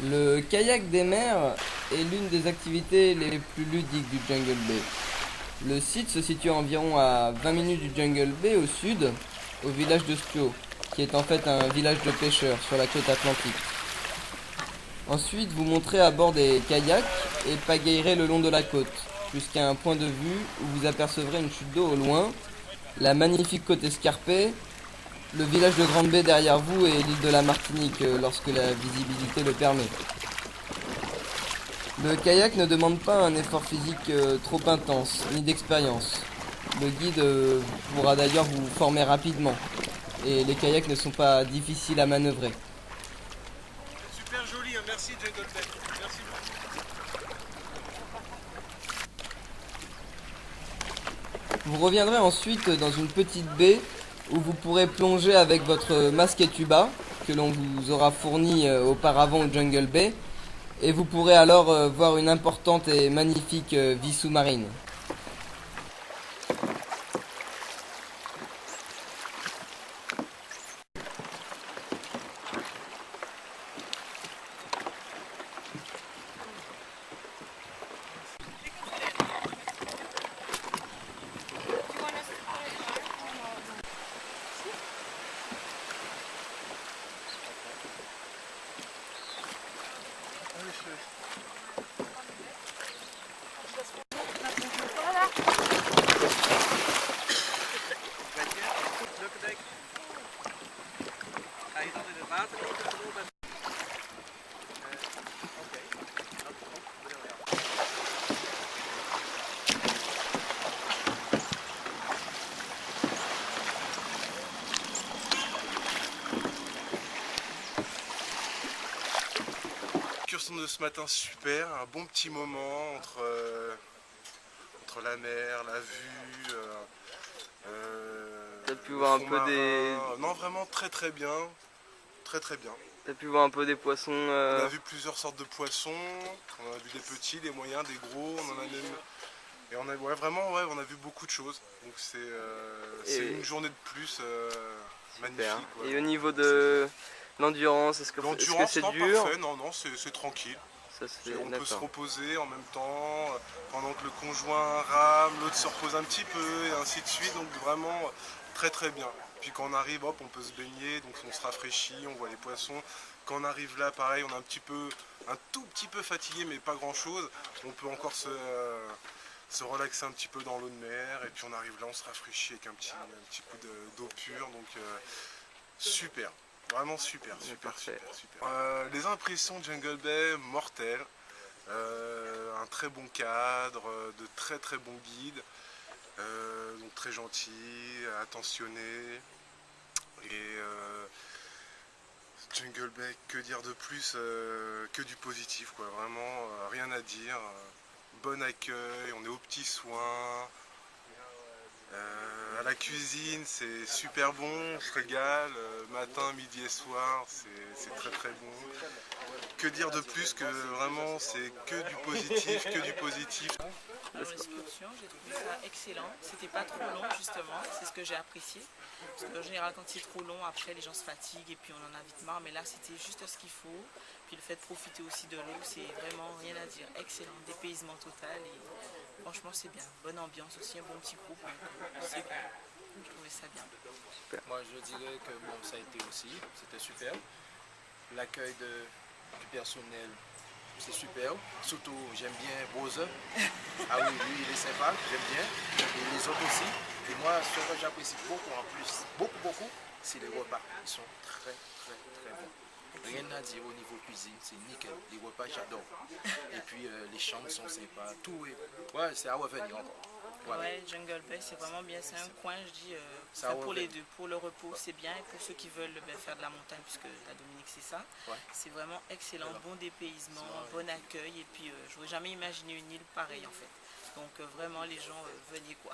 Le kayak des mers est l'une des activités les plus ludiques du Jungle Bay. Le site se situe environ à 20 minutes du Jungle Bay au sud, au village de Spio, qui est en fait un village de pêcheurs sur la côte atlantique. Ensuite, vous monterez à bord des kayaks et pagaillerez le long de la côte, jusqu'à un point de vue où vous apercevrez une chute d'eau au loin, la magnifique côte escarpée, le village de Grande Baie derrière vous et l'île de la Martinique lorsque la visibilité le permet. Le kayak ne demande pas un effort physique trop intense, ni d'expérience. Le guide pourra d'ailleurs vous former rapidement, et les kayaks ne sont pas difficiles à manœuvrer. Super joli, hein. Merci Jungle Bay. Merci beaucoup. Vous reviendrez ensuite dans une petite baie où vous pourrez plonger avec votre masque et tuba que l'on vous aura fourni auparavant au Jungle Bay, et vous pourrez alors voir une importante et magnifique vie sous-marine. Ga je dan in het water liggen? L'excursion de ce matin super, un bon petit moment entre la mer, la vue. T'as pu Le voir un fond peu marin. Non, vraiment très bien. Très bien. T'as pu voir un peu des poissons. On a vu plusieurs sortes de poissons. On a vu des petits, des moyens, des gros. On en a même. Et on a on a vu beaucoup de choses. Donc c'est une journée de plus magnifique. Et au niveau de l'endurance, est-ce que c'est non, dur? parfait. Non, c'est tranquille. On peut se reposer en même temps, pendant que le conjoint rame, l'autre se repose un petit peu, et ainsi de suite. Donc vraiment très bien. Puis quand on arrive, hop, on peut se baigner, donc on se rafraîchit, on voit les poissons. Quand on arrive là, pareil, on est un tout petit peu fatigué, mais pas grand chose. On peut encore se relaxer un petit peu dans l'eau de mer, et puis on arrive là, on se rafraîchit avec un petit coup d'eau pure. Donc super. Vraiment super. Les impressions de Jungle Bay, mortelles. Un très bon cadre, de très bons guides, donc très gentils, attentionnés. Et Jungle Bay, que dire de plus que du positif, quoi. Vraiment rien à dire. Bon accueil, on est aux petits soins. À la cuisine, c'est super bon, on se régale, matin, midi et soir, c'est très bon. Que dire de plus que vraiment c'est que du positif, que du positif. L'excursion, j'ai trouvé ça excellent. C'était pas trop long justement, c'est ce que j'ai apprécié. Parce qu'en général quand c'est trop long, après les gens se fatiguent et puis on en a vite marre. Mais là c'était juste ce qu'il faut. Puis le fait de profiter aussi de l'eau, c'est vraiment rien à dire. Excellent, dépaysement total et franchement c'est bien. Bonne ambiance aussi, un bon petit groupe. C'est bien. Je trouvais ça bien. Moi je dirais que bon, ça a été aussi, c'était super. L'accueil du personnel, c'est super. Surtout j'aime bien Bose. Ah oui, lui il est sympa, j'aime bien. Et les autres aussi. Et moi ce que j'apprécie beaucoup en plus, beaucoup, c'est les repas. Ils sont très bons. Rien à dire au niveau cuisine, c'est nickel. Les repas j'adore. Et puis les chambres sont sympas. Tout est. Ouais, c'est à revenir encore. Voilà. Ouais, Jungle Bay, c'est vraiment bien. C'est un coin, je dis, pour les deux. Pour le repos, c'est bien. Et pour ceux qui veulent faire de la montagne, puisque la Dominique, c'est ça, c'est vraiment excellent. Voilà. Bon dépaysement, bon accueil. Et puis, je n'aurais jamais imaginé une île pareille, en fait. Donc, vraiment, les gens, venez, quoi.